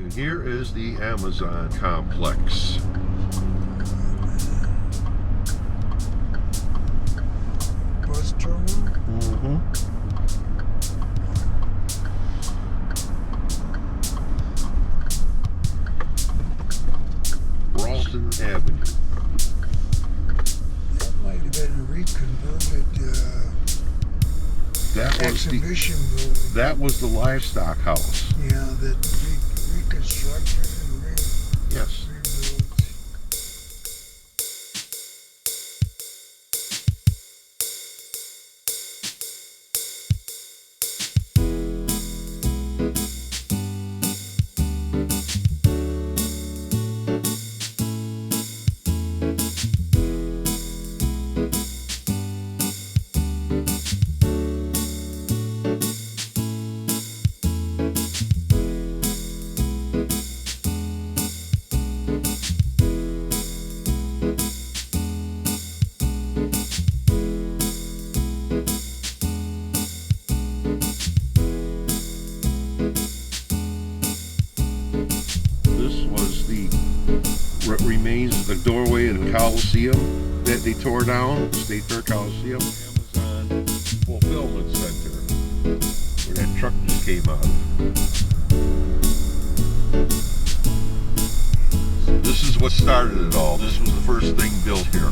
And here is the Amazon complex. Bus terminal? Mm-hmm. Ralston Avenue. That might have been a reconverted exhibition building. That was the livestock house. Yeah, that reconstructed and Yes. rebuilt. This was the remains of the doorway in the Coliseum that they tore down, State Fair Coliseum. Amazon Fulfillment Center, where that truck just came out of. This is what started it all. This was the first thing built here.